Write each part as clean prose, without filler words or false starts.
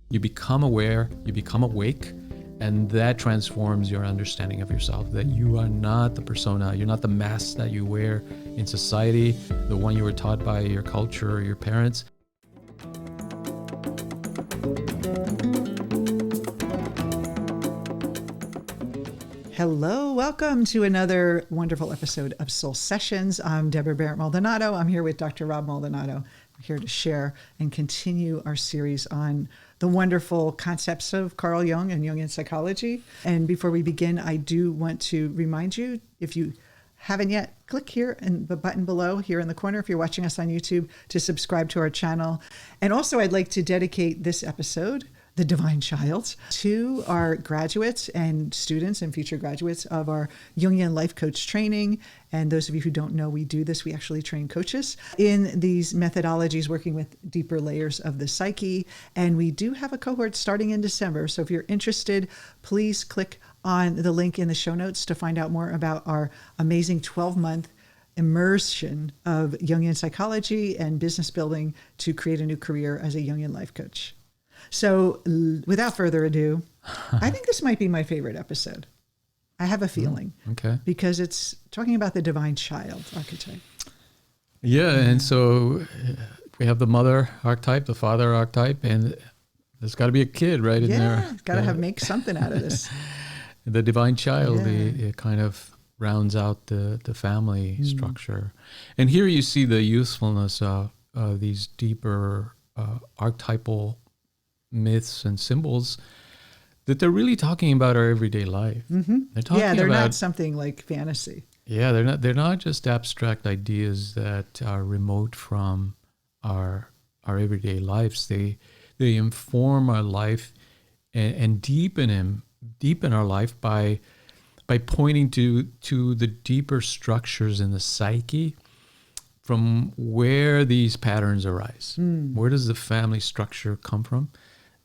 You become aware, you become awake, and that transforms your understanding of yourself, that you are not the persona, you're not the mask that you wear in society, the one you were taught by your culture or your parents. Hello, welcome to another wonderful episode of Soul Sessions. I'm Deborah Barrett-Maldonado. I'm here with Dr. Rob Maldonado. I'm here to share and continue our series on the wonderful concepts of Carl Jung and Jungian psychology. And before we begin, I do want to remind you, if you haven't yet, click here and the button below here in the corner if you're watching us on YouTube to subscribe to our channel. And also, I'd like to dedicate this episode, The Divine Child, to our graduates and students and future graduates of our Jungian life coach training. And those of you who don't know, we do this. We actually train coaches in these methodologies working with deeper layers of the psyche. And we do have a cohort starting in December. So if you're interested, please click on the link in the show notes to find out more about our amazing 12-month immersion of Jungian psychology and business building to create a new career as a Jungian life coach. So without further ado, I think this might be my favorite episode. I have a feeling. Okay. Because it's talking about the divine child archetype. Yeah, and so we have the mother archetype, the father archetype, and there's got to be a kid right in there. Yeah, got to make something out of this. The divine child, it kind of rounds out the family structure. And here you see the usefulness of these deeper archetypal myths and symbols that they're really talking about our everyday life. Mm-hmm. They're talking they're about, not something like fantasy. Yeah, they're not just abstract ideas that are remote from our everyday lives. They inform our life and deepen our life by pointing to the deeper structures in the psyche from where these patterns arise. Where does the family structure come from?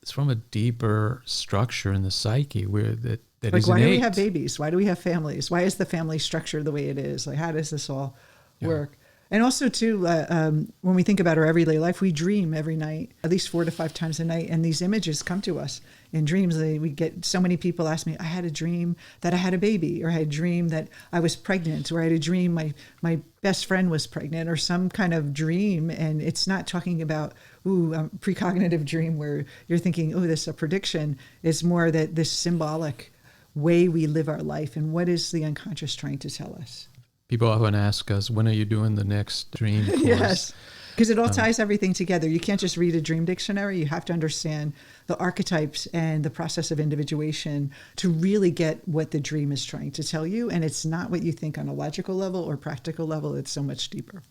It's from a deeper structure in the psyche where that like is why innate. do we have babies? Why do we have families? Why is the family structure the way it is? Like, how does this all work? And also, too, when we think about our everyday life, we dream every night, at least 4 to 5 times a night. And these images come to us in dreams. We get so many people ask me, I had a dream that I had a baby, or I had a dream that I was pregnant, or I had a dream my best friend was pregnant, or some kind of dream. And it's not talking about, a precognitive dream where you're thinking, this is a prediction. It's more that this symbolic way we live our life and what is the unconscious trying to tell us. People often ask us, when are you doing the next dream course? Yes, because it all ties everything together. You can't just read a dream dictionary. You have to understand the archetypes and the process of individuation to really get what the dream is trying to tell you. And it's not what you think on a logical level or practical level. It's so much deeper.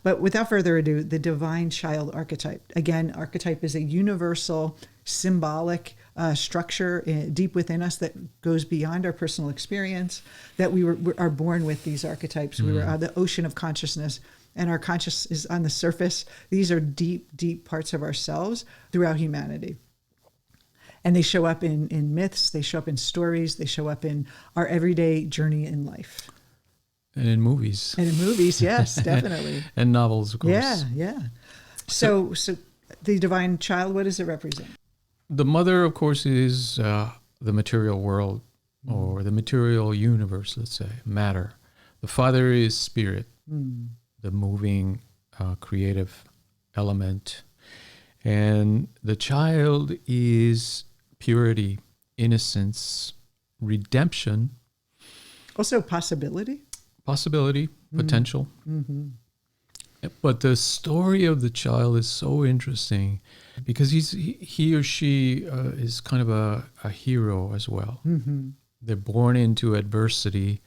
But without further ado, the divine child archetype. Again, archetype is a universal symbolic structure deep within us that goes beyond our personal experience, that we are born with these archetypes. We were the ocean of consciousness, and our conscious is on the surface. These are deep, deep parts of ourselves throughout humanity. And they show up in myths, they show up in stories, they show up in our everyday journey in life. And in movies. And in movies, yes, definitely. And novels, of course. Yeah. So the divine child, what does it represent? The mother, of course, is the material world or the material universe, let's say, matter. The father is spirit, the moving, creative element. And the child is purity, innocence, redemption. Also possibility. Possibility, potential. Mm-hmm. But the story of the child is so interesting because he or she is kind of a hero as well. Mm-hmm. They're born into adversity,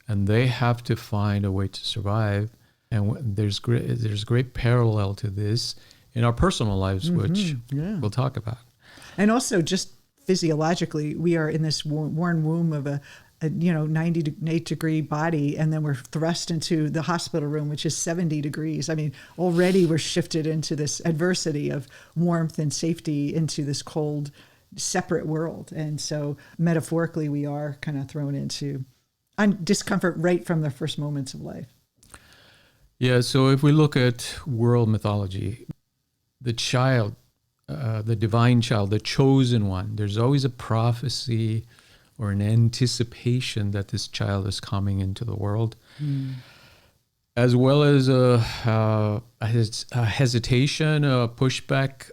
and they have to find a way to survive. And there's great parallel to this in our personal lives, which we'll talk about. And also, just physiologically, we are in this worn womb of a 98-degree body, and then we're thrust into the hospital room, which is 70 degrees. I mean, already we're shifted into this adversity of warmth and safety into this cold, separate world. And so metaphorically, we are kind of thrown into discomfort right from the first moments of life. Yeah, so if we look at world mythology, the child the divine child, the chosen one. There's always a prophecy or an anticipation that this child is coming into the world, as well as a hesitation, a pushback,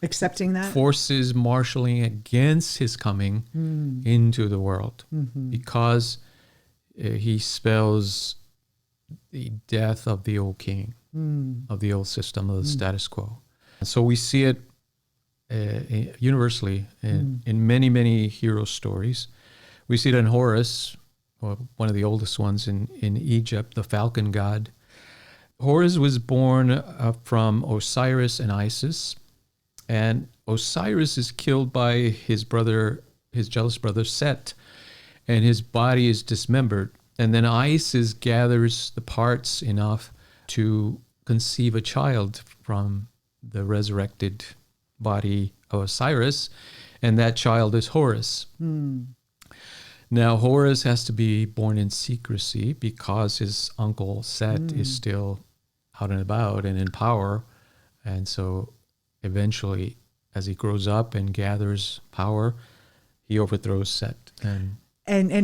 Accepting that. forces marshaling against his coming into the world, because he spells the death of the old king, of the old system, of the status quo. So we see it universally in many, many hero stories. We see it in Horus, one of the oldest ones in Egypt, the falcon god. Horus was born from Osiris and Isis, and Osiris is killed by his jealous brother Set, and his body is dismembered. And then Isis gathers the parts enough to conceive a child from the resurrected body of Osiris, and that child is Horus. Now, Horus has to be born in secrecy because his uncle Set is still out and about and in power. And so eventually, as he grows up and gathers power, he overthrows Set and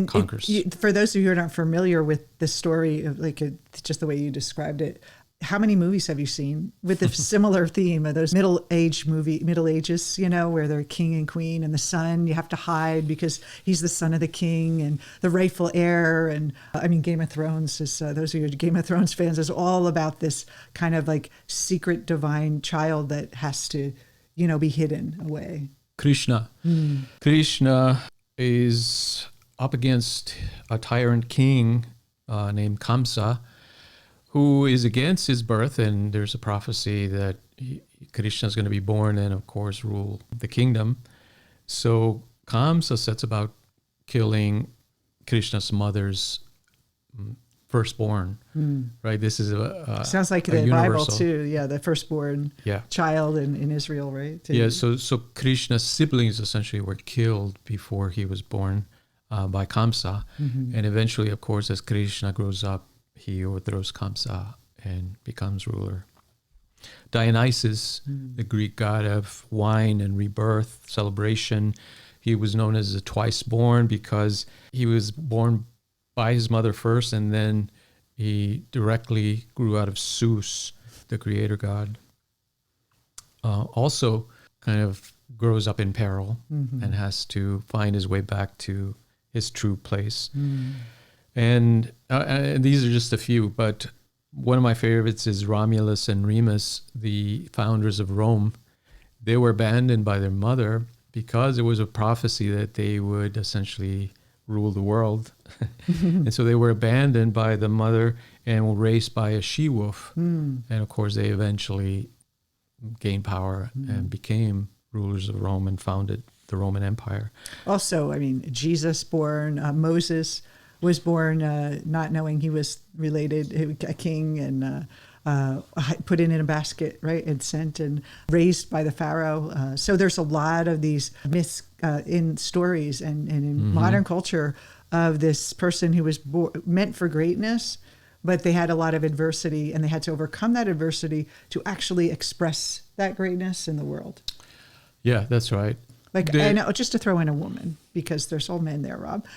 conquers. For those of you who are not familiar with the story, just the way you described it, how many movies have you seen with a similar theme of those Middle Ages, where they're king and queen and the son, you have to hide because he's the son of the king and the rightful heir. And Game of Thrones is, those of you Game of Thrones fans, is all about this kind of like secret divine child that has to, be hidden away. Krishna. Krishna is up against a tyrant king named Kamsa, who is against his birth, and there's a prophecy that Krishna is going to be born and, of course, rule the kingdom. So Kamsa sets about killing Krishna's mother's firstborn. Right? This is sounds like the Bible too. Yeah, the firstborn child in Israel, right? Yeah. So Krishna's siblings essentially were killed before he was born by Kamsa, and eventually, of course, as Krishna grows up, he overthrows Kamsa and becomes ruler. Dionysus, the Greek god of wine and rebirth, celebration, he was known as the twice born because he was born by his mother first, and then he directly grew out of Zeus, the creator god. Also kind of grows up in peril and has to find his way back to his true place. And these are just a few, but one of my favorites is Romulus and Remus, the founders of Rome. They were abandoned by their mother because it was a prophecy that they would essentially rule the world. And so they were abandoned by the mother and were raised by a she-wolf. And of course, they eventually gained power and became rulers of Rome and founded the Roman Empire. Also, Jesus born, Moses was born not knowing he was related, a king, and put in a basket, right, and sent and raised by the Pharaoh. So there's a lot of these myths in stories and in modern culture of this person who was meant for greatness, but they had a lot of adversity, and they had to overcome that adversity to actually express that greatness in the world. Yeah, that's right. And just to throw in a woman, because there's all men there, Rob.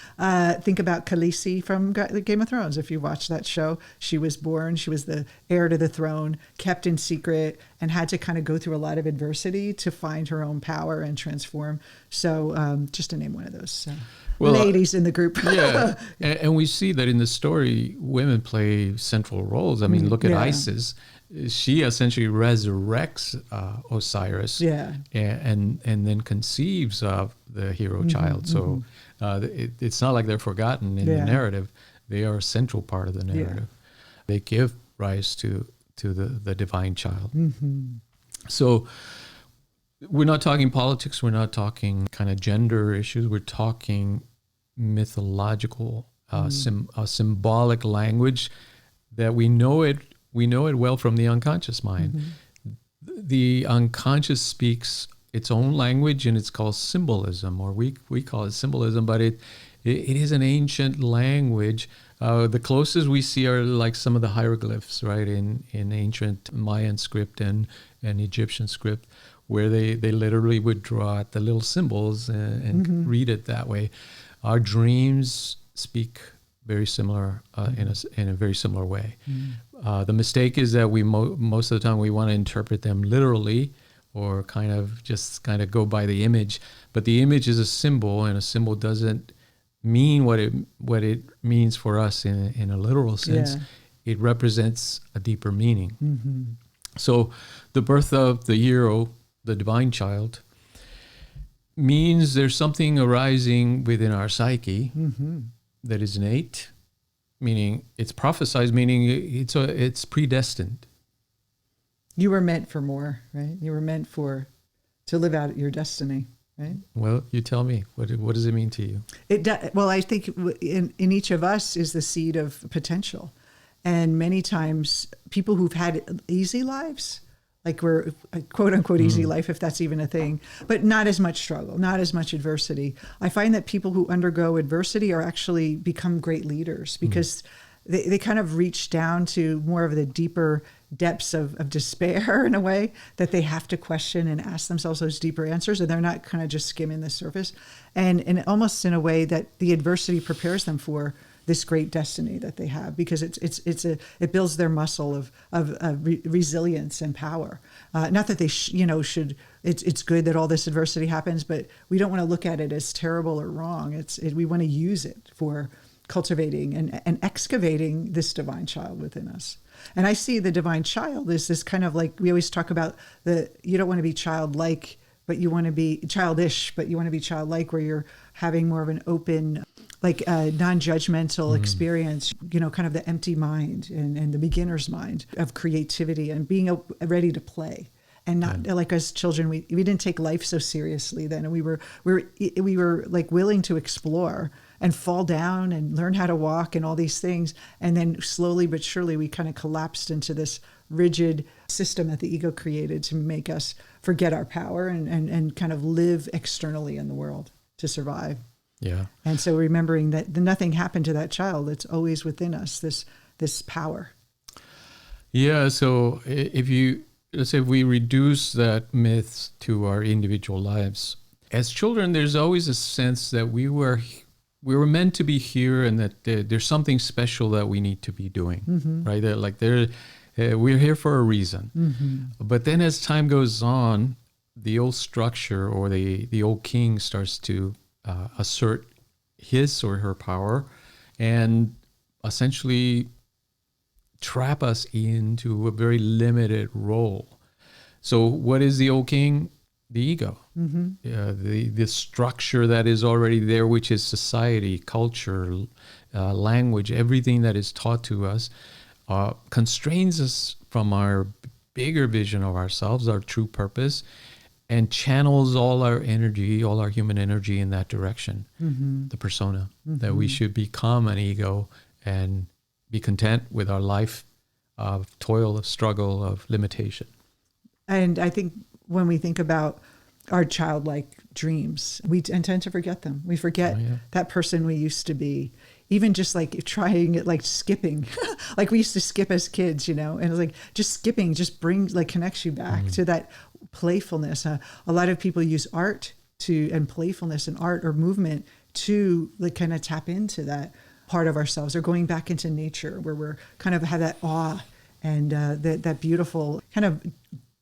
Think about Khaleesi from Game of Thrones. If you watch that show, she was the heir to the throne, kept in secret, and had to kind of go through a lot of adversity to find her own power and transform. So just to name one of those ladies in the group. Yeah, and we see that in the story, women play central roles. Look at Isis. She essentially resurrects Osiris, and then conceives of the hero child. So it's not like they're forgotten in the narrative; they are a central part of the narrative. They give rise to the divine child. So we're not talking politics. We're not talking kind of gender issues. We're talking mythological, symbolic language that we know it. We know it well from the unconscious mind. The unconscious speaks its own language, and it's called symbolism, or we call it symbolism, but it is an ancient language. The closest we see are like some of the hieroglyphs, right, in ancient Mayan script and Egyptian script, where they literally would draw out the little symbols and read it that way. Our dreams speak very similar in a very similar way. The mistake is that we most of the time we want to interpret them literally, or kind of go by the image. But the image is a symbol, and a symbol doesn't mean what it means for us in a literal sense. Yeah. It represents a deeper meaning. So the birth of the hero, the divine child, means there's something arising within our psyche that is innate, meaning it's prophesized, meaning it's predestined. You were meant for more, right? You were meant to live out your destiny, right? Well, you tell me. What does it mean to you? Well, I think in each of us is the seed of potential. And many times people who've had easy lives, like we're a quote unquote easy life, if that's even a thing, but not as much struggle, not as much adversity. I find that people who undergo adversity are actually become great leaders because they kind of reach down to more of the deeper depths of despair in a way that they have to question and ask themselves those deeper answers, and they're not kind of just skimming the surface. And almost in a way that the adversity prepares them for this great destiny that they have, because it builds their muscle of resilience and power. Not that they should. It's good that all this adversity happens, but we don't want to look at it as terrible or wrong. We want to use it for cultivating and excavating this divine child within us. And I see the divine child as this kind of, like we always talk about, you don't want to be childlike, but you want to be childish, but you want to be childlike, where you're having more of an open, like non-judgmental experience, kind of the empty mind and the beginner's mind of creativity and being ready to play. And not like as children, we didn't take life so seriously then. And we were like willing to explore and fall down and learn how to walk and all these things. And then slowly but surely we kind of collapsed into this rigid system that the ego created to make us forget our power and kind of live externally in the world to survive. Yeah. And so remembering that nothing happened to that child, it's always within us, this power. Yeah. So let's say if we reduce that myth to our individual lives, as children, there's always a sense that we were meant to be here, and that there's something special that we need to be doing, right? We're here for a reason. But then as time goes on, the old structure or the old king starts to assert his or her power and essentially trap us into a very limited role. So what is the old king? The ego. The structure that is already there, which is society, culture, language, everything that is taught to us, constrains us from our bigger vision of ourselves, our true purpose, and channels all our energy, all our human energy in that direction, the persona, that we should become an ego and be content with our life of toil, of struggle, of limitation. And I think when we think about our childlike dreams, we tend to forget them. We forget that person we used to be. Even just like trying it, like skipping, like we used to skip as kids, and it was like just skipping just connects you back to that playfulness. A lot of people use art and playfulness and art or movement to like kind of tap into that part of ourselves, or going back into nature where we're kind of have that awe and that beautiful kind of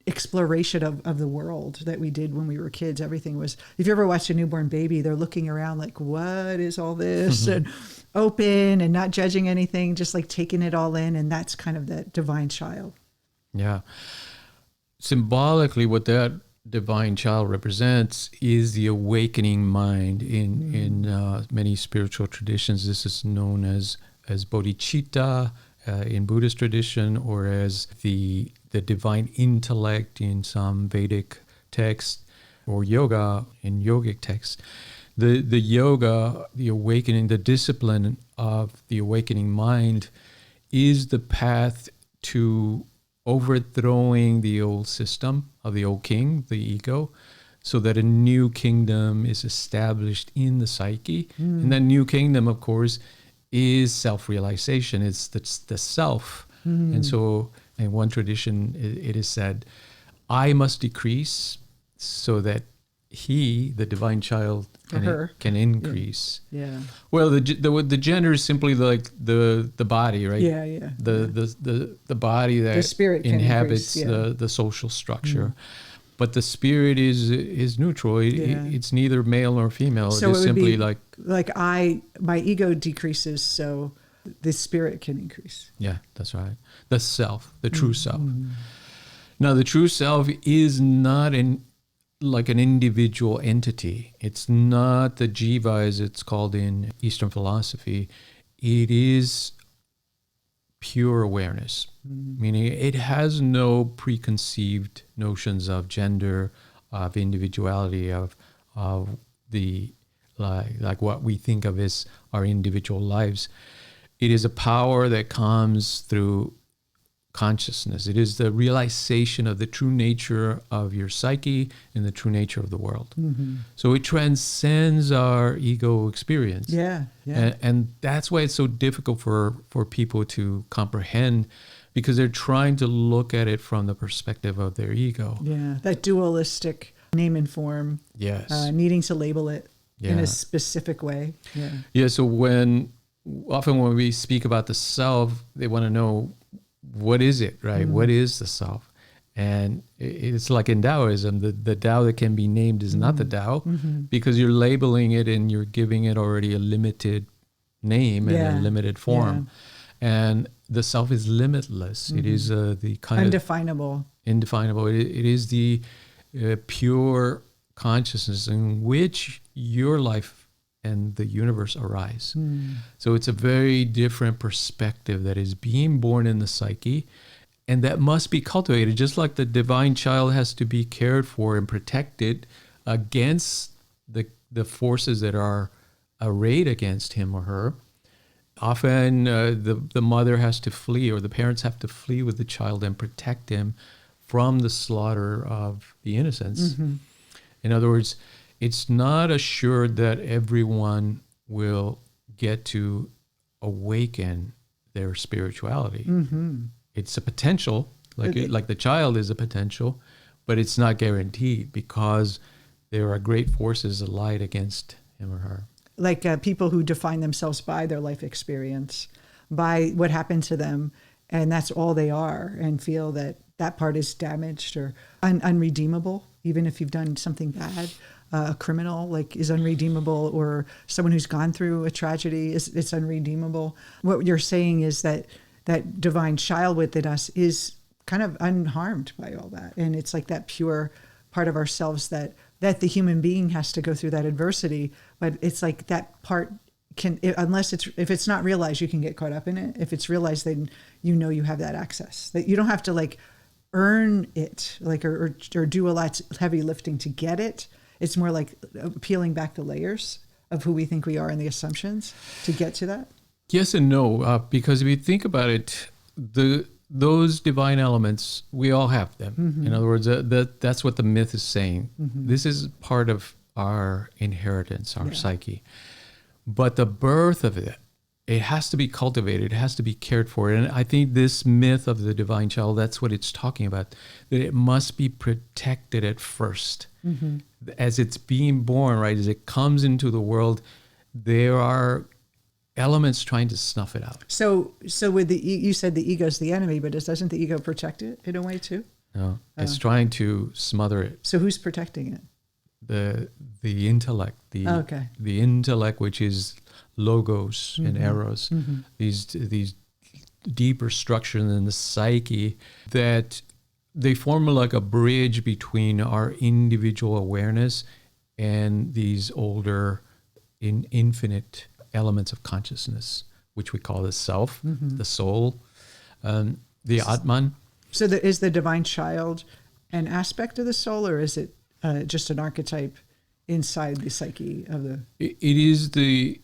exploration of the world that we did when we were kids. Everything was, if you ever watch a newborn baby, they're looking around like, what is all this? And open and not judging anything, just like taking it all in. And that's kind of that divine child. Yeah. Symbolically, what that divine child represents is the awakening mind. In many spiritual traditions, this is known as bodhicitta in Buddhist tradition, or as the divine intellect in some Vedic text, or yoga in yogic texts. The yoga, the awakening, the discipline of the awakening mind is the path to overthrowing the old system of the old king, the ego, so that a new kingdom is established in the psyche. And that new kingdom, of course, is self-realization. It's the self. And so in one tradition, it is said, I must decrease so that he, the divine child, can increase. Yeah. Well, the gender is simply like the body, right? Yeah. The body that The spirit can inhabits increase, the social structure. But the spirit is neutral. It's neither male nor female. So it is simply like my ego decreases, so the spirit can increase. Yeah, that's right. The self, the true self. Now, the true self is not like an individual entity. It's not the jiva, as it's called in Eastern philosophy. It is pure awareness, meaning it has no preconceived notions of gender, of individuality, of the like what we think of as our individual lives. It is a power that comes through consciousness. It is the realization of the true nature of your psyche and the true nature of the world. So it transcends our ego experience. Yeah. And that's why it's so difficult for people to comprehend, because they're trying to look at it from the perspective of their ego. Yeah, that dualistic name and form. Yes. Needing to label it in a specific way. Yeah, so often when we speak about the self, they want to know, what is it, right? What is the self? And it's like in Taoism, the Tao that can be named is not the Tao, because you're labeling it and you're giving it already a limited name and a limited form. And the self is limitless. It is the kind undefinable. Indefinable. It is the pure consciousness in which your life and the universe arise. So it's a very different perspective that is being born in the psyche, and that must be cultivated, just like the divine child has to be cared for and protected against the forces that are arrayed against him or her. Often the mother has to flee, or the parents have to flee with the child and protect him from the slaughter of the innocents. In other words, it's not assured that everyone will get to awaken their spirituality. It's a potential, like the child is a potential, but it's not guaranteed, because there are great forces allied against him or her. Like people who define themselves by their life experience, by what happened to them, and that's all they are, and feel that that part is damaged or unredeemable, even if you've done something bad. A criminal is unredeemable, or someone who's gone through a tragedy it's unredeemable. What you're saying is that divine child within us is kind of unharmed by all that, and it's like that pure part of ourselves that the human being has to go through that adversity, but it's like that part can, if it's not realized, you can get caught up in it. If it's realized, then you have that access, that you don't have to earn it, or do a lot of heavy lifting to get it. It's more like peeling back the layers of who we think we are and the assumptions to get to that. Yes and no, because if you think about it, those divine elements, we all have them. In other words, that's what the myth is saying. This is part of our inheritance, our psyche. But the birth of it has to be cultivated. It has to be cared for. And I think this myth of the divine child, that's what it's talking about, that it must be protected at first. As it's being born, right, as it comes into the world, there are elements trying to snuff it out. So with you said the ego's the enemy, but doesn't the ego protect it in a way too? No, it's trying to smother it. So who's protecting it? The intellect, the intellect, which is logos and eros, these deeper structures in the psyche, that they form like a bridge between our individual awareness and these older, infinite elements of consciousness, which we call the self, the soul, the Atman. So is the divine child an aspect of the soul, or is it just an archetype inside the psyche of the... It is the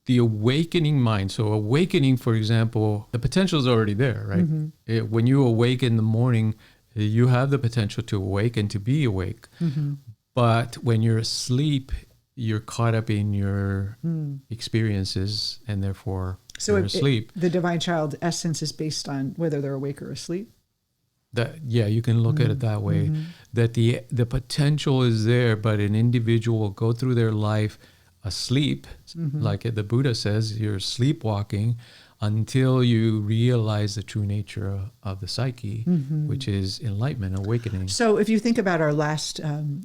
awakening mind. So awakening, for example, the potential is already there, right? When you awake in the morning, you have the potential to awake and to be awake. But when you're asleep, you're caught up in your experiences, and therefore you're asleep. The divine child essence is based on whether they're awake or asleep? You can look at it that way. That the potential is there, but an individual will go through their life asleep, like the Buddha says, you're sleepwalking until you realize the true nature of the psyche, which is enlightenment, awakening. So if you think about our last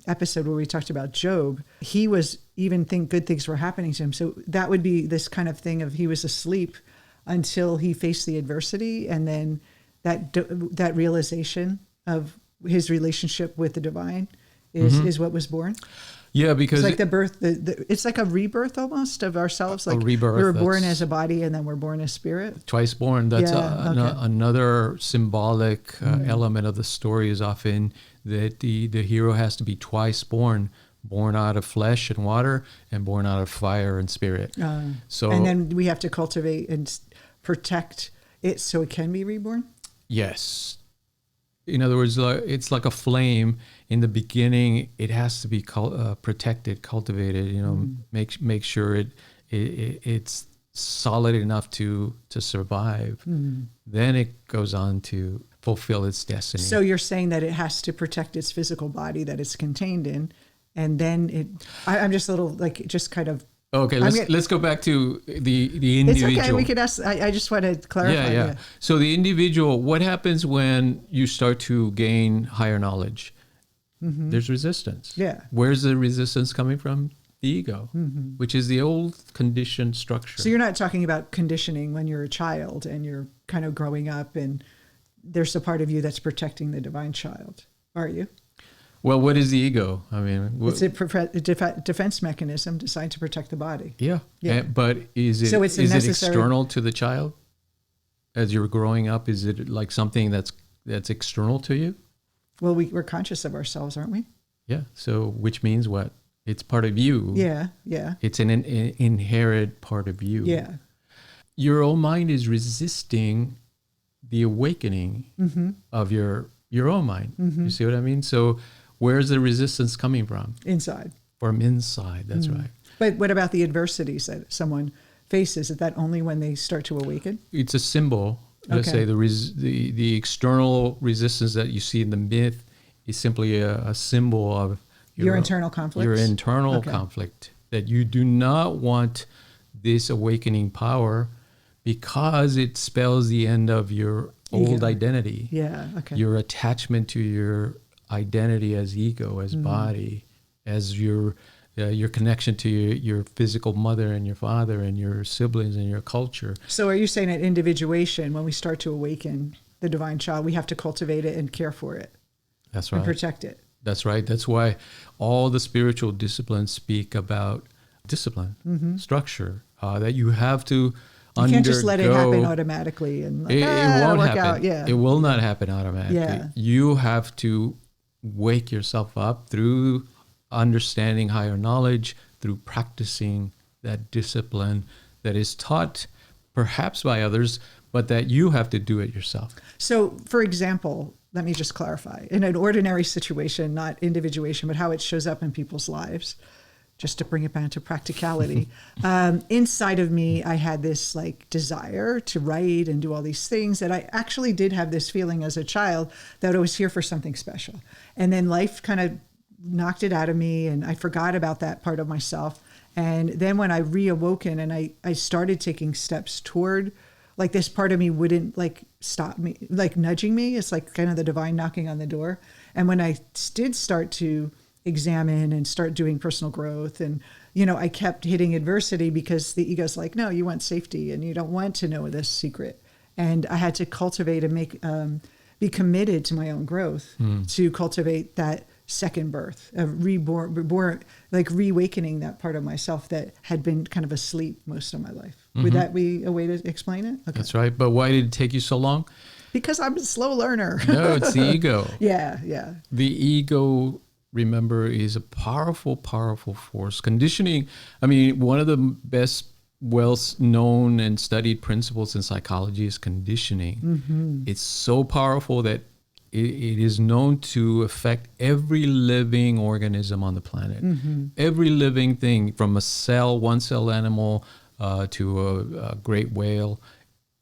episode where we talked about Job, he was good things were happening to him. So that would be this kind of thing of he was asleep until he faced the adversity, and then that realization of his relationship with the divine is what was born. Yeah, because it's like the birth. It's like a rebirth almost of ourselves. Like a rebirth. We were born as a body, and then we're born as spirit. Twice born. That's another symbolic element of the story. Is often that the hero has to be twice born out of flesh and water, and born out of fire and spirit. And then we have to cultivate and protect it so it can be reborn. Yes. In other words, it's like a flame. In the beginning, it has to be protected, cultivated. Make sure it's solid enough to survive. Then it goes on to fulfill its destiny. So you're saying that it has to protect its physical body that it's contained in, and then I'm just a little just kind of. Okay, let's go back to the individual. It's okay. We could ask. I just want to clarify. Yeah. So the individual. What happens when you start to gain higher knowledge? There's resistance. Yeah. Where's the resistance coming from? The ego, which is the old conditioned structure. So you're not talking about conditioning when you're a child and you're kind of growing up, and there's a part of you that's protecting the divine child, are you? Well, what is the ego? I mean, it's a defense mechanism designed to protect the body. Yeah. But is it external to the child as you're growing up? Is it like something that's external to you? Well, we're conscious of ourselves, aren't we? Yeah. So, which means what? It's part of you. Yeah. It's an inherent part of you. Yeah. Your own mind is resisting the awakening of your own mind. You see what I mean? So, where's the resistance coming from? Inside. From inside, that's right. But what about the adversities that someone faces? Is that only when they start to awaken? It's a symbol. Let's say the external resistance that you see in the myth is simply a symbol of your internal conflict. Your internal conflict, that you do not want this awakening power because it spells the end of your old identity. Yeah, okay. Your attachment to your identity as ego, as body, as your connection to your physical mother and your father and your siblings and your culture. So are you saying at individuation, when we start to awaken the divine child, we have to cultivate it and care for it? That's right. And protect it. That's right. That's why all the spiritual disciplines speak about discipline, structure, that you have to undergo. You can't just let it happen automatically and it won't work happen. Out. Yeah. It will not happen automatically. Yeah. You have to wake yourself up through understanding higher knowledge, through practicing that discipline that is taught perhaps by others, but that you have to do it yourself. So, for example, let me just clarify. In an ordinary situation, not individuation, but how it shows up in people's lives, just to bring it back to practicality, inside of me, I had this desire to write and do all these things, that I actually did have this feeling as a child that I was here for something special. And then life kind of knocked it out of me, and I forgot about that part of myself. And then when I reawoken and I started taking steps toward, this part of me wouldn't stop me, nudging me. It's kind of the divine knocking on the door. And when I did start to examine and start doing personal growth, and I kept hitting adversity because the ego's no, you want safety and you don't want to know this secret. And I had to cultivate and be committed to my own growth to cultivate that second birth, reborn, reawakening that part of myself that had been kind of asleep most of my life. Would that be a way to explain it? Okay. That's right. But why did it take you so long? Because I'm a slow learner. No, it's the ego. Yeah. The ego, remember, is a powerful, powerful force. Conditioning, one of the best well-known and studied principles in psychology is conditioning. It's so powerful that it is known to affect every living organism on the planet. Every living thing, from one cell animal to a great whale,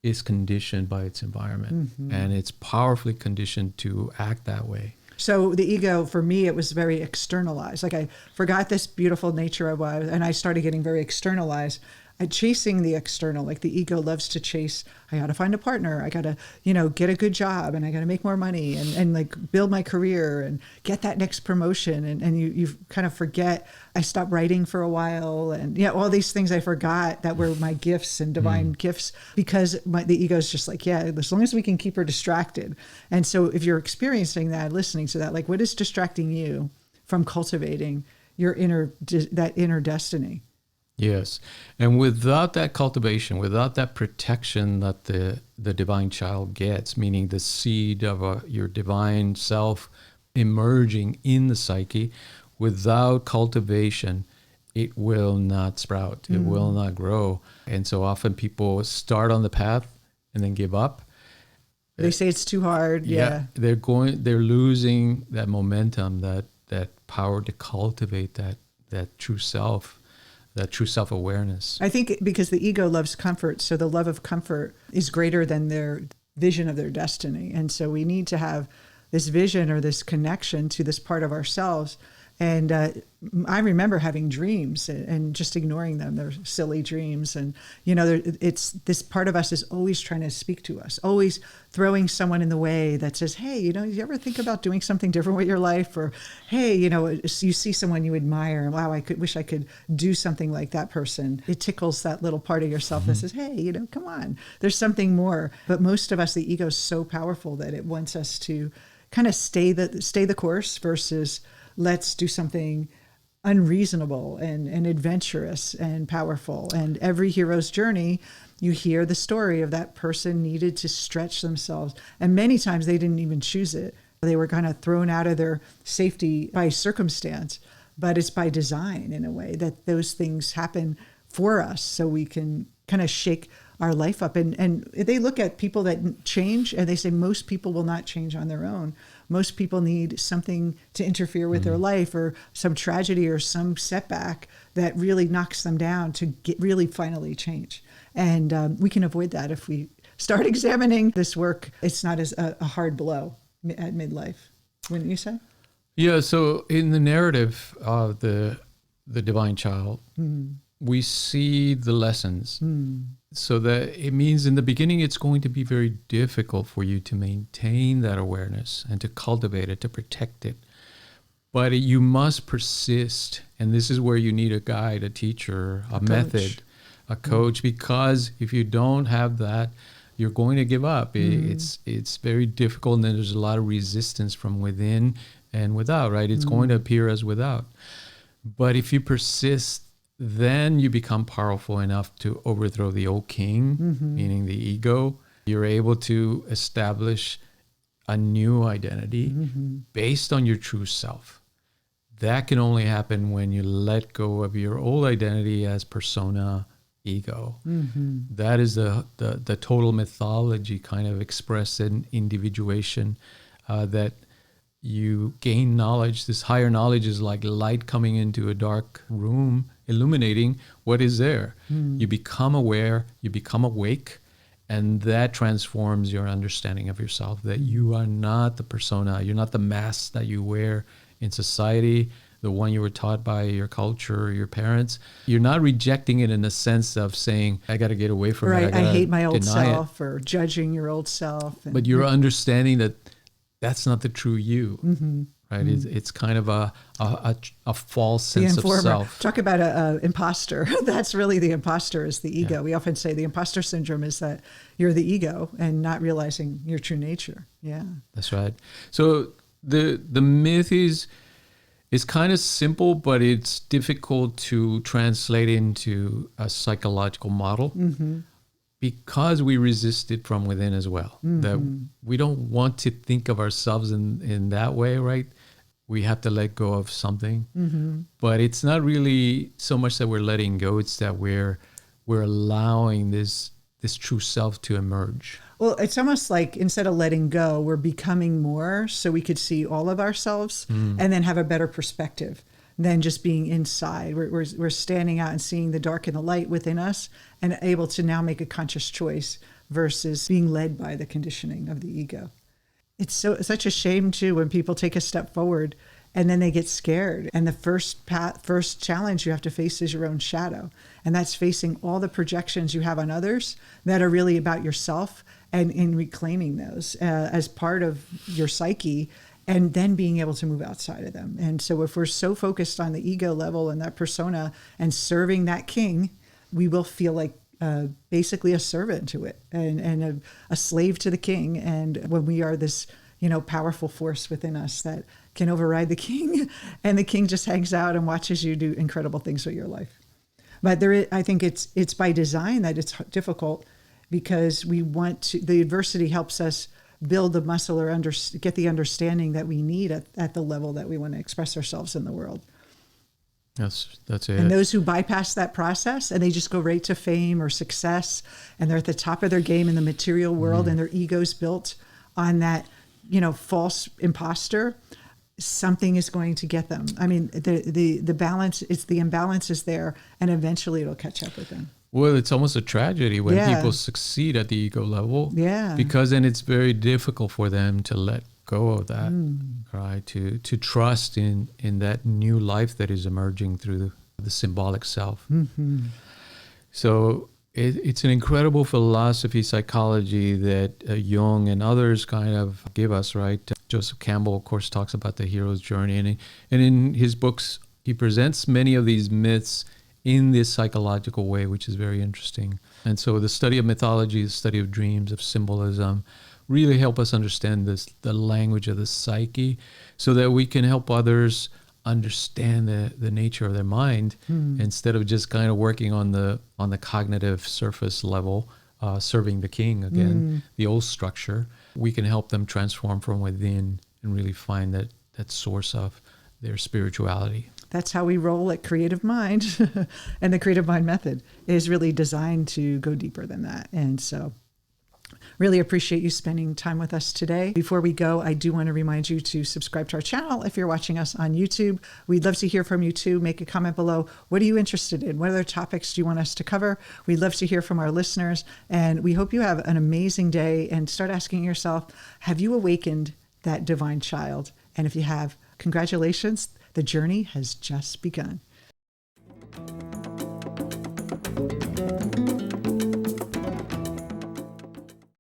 is conditioned by its environment, and it's powerfully conditioned to act that way. So the ego, for me, it was very externalized. Like I forgot this beautiful nature I was, and I started getting very externalized. Chasing the external, like the ego loves to chase. I got to find a partner. I got to, get a good job, and I got to make more money, and like build my career and get that next promotion. And you kind of forget. I stopped writing for a while, and all these things I forgot that were my gifts and divine gifts, because the ego is just like, as long as we can keep her distracted. And so if you're experiencing that, listening to that, like what is distracting you from cultivating your that inner destiny? Yes. And without that cultivation, without that protection that the divine child gets, meaning the seed of your divine self emerging in the psyche, without cultivation, it will not sprout. It will not grow. And so often people start on the path and then give up. They say it's too hard. Yeah. They're losing that momentum, that power to cultivate that true self. That true self-awareness. I think because the ego loves comfort, so the love of comfort is greater than their vision of their destiny. And so we need to have this vision or this connection to this part of ourselves. And I remember having dreams and just ignoring them. They're silly dreams. And, it's this part of us is always trying to speak to us, always throwing someone in the way that says, hey, you ever think about doing something different with your life? Or, hey, you see someone you admire, and wow, wish I could do something like that person. It tickles that little part of yourself that says, hey, come on, there's something more. But most of us, the ego is so powerful that it wants us to kind of stay the course versus let's do something unreasonable and adventurous and powerful. And every hero's journey, you hear the story of that person needed to stretch themselves. And many times they didn't even choose it. They were kind of thrown out of their safety by circumstance, but it's by design in a way that those things happen for us so we can kind of shake our life up. And they look at people that change and they say most people will not change on their own. Most people need something to interfere with their life, or some tragedy or some setback that really knocks them down to really finally change. And we can avoid that if we start examining this work. It's not as a hard blow at midlife, wouldn't you say? Yeah, so in the narrative of the divine child, we see the lessons. So that it means in the beginning, it's going to be very difficult for you to maintain that awareness and to cultivate it, to protect it. But you must persist. And this is where you need a guide, a teacher, a method, a coach, because if you don't have that, you're going to give up. It's very difficult, and then there's a lot of resistance from within and without, right? It's going to appear as without. But if you persist, then you become powerful enough to overthrow the old king, meaning the ego. You're able to establish a new identity based on your true self. That can only happen when you let go of your old identity as persona, ego. That is the total mythology kind of expressed in individuation, that you gain knowledge. This higher knowledge is like light coming into a dark room, illuminating what is there. You become aware, you become awake, and that transforms your understanding of yourself, that you are not the persona, you're not the mask that you wear in society, the one you were taught by your culture or your parents. You're not rejecting it in the sense of saying, I got to get away from it. I hate my old self, or judging your old self. But you're understanding that that's not the true you. Right? It's kind of a false sense of self. Talk about an imposter. That's really the imposter is the ego. Yeah. We often say the imposter syndrome is that you're the ego and not realizing your true nature. Yeah. That's right. So the myth is kind of simple, but it's difficult to translate into a psychological model. Because we resist it from within as well. That we don't want to think of ourselves in that way, right? We have to let go of something. But it's not really so much that we're letting go, it's that we're allowing this true self to emerge. Well, it's almost like instead of letting go, we're becoming more so we could see all of ourselves and then have a better perspective than just being inside. We're standing out and seeing the dark and the light within us and able to now make a conscious choice versus being led by the conditioning of the ego. It's such a shame too when people take a step forward and then they get scared. And the first challenge you have to face is your own shadow. And that's facing all the projections you have on others that are really about yourself, and in reclaiming those as part of your psyche, and then being able to move outside of them. And so if we're so focused on the ego level and that persona and serving that king, we will feel like basically a servant to it, and a slave to the king. And when we are this, powerful force within us that can override the king, and the king just hangs out and watches you do incredible things with your life. But I think it's by design that it's difficult, because the adversity helps us build the muscle or get the understanding that we need at the level that we want to express ourselves in the world. That's it. And those who bypass that process and they just go right to fame or success, and they're at the top of their game in the material world, and their ego's built on that, false imposter, something is going to get them. I mean, the balance, the imbalance is there, and eventually it'll catch up with them. Well, it's almost a tragedy when people succeed at the ego level. Yeah. Because then it's very difficult for them to let go of that, right? To trust in that new life that is emerging through the symbolic self. Mm-hmm. So it's an incredible philosophy, psychology that Jung and others kind of give us, right? Joseph Campbell, of course, talks about the hero's journey. And in his books, he presents many of these myths in this psychological way, which is very interesting. And so the study of mythology, the study of dreams, of symbolism, really help us understand the language of the psyche, so that we can help others understand the nature of their mind, instead of just kind of working on the cognitive surface level, serving the king again, the old structure. We can help them transform from within and really find that source of their spirituality. That's how we roll at Creative Mind. And the Creative Mind method is really designed to go deeper than that. And so really appreciate you spending time with us today. Before we go, I do want to remind you to subscribe to our channel if you're watching us on YouTube. We'd love to hear from you too. Make a comment below. What are you interested in? What other topics do you want us to cover? We'd love to hear from our listeners. And we hope you have an amazing day, and start asking yourself, have you awakened that divine child? And if you have, congratulations. The journey has just begun.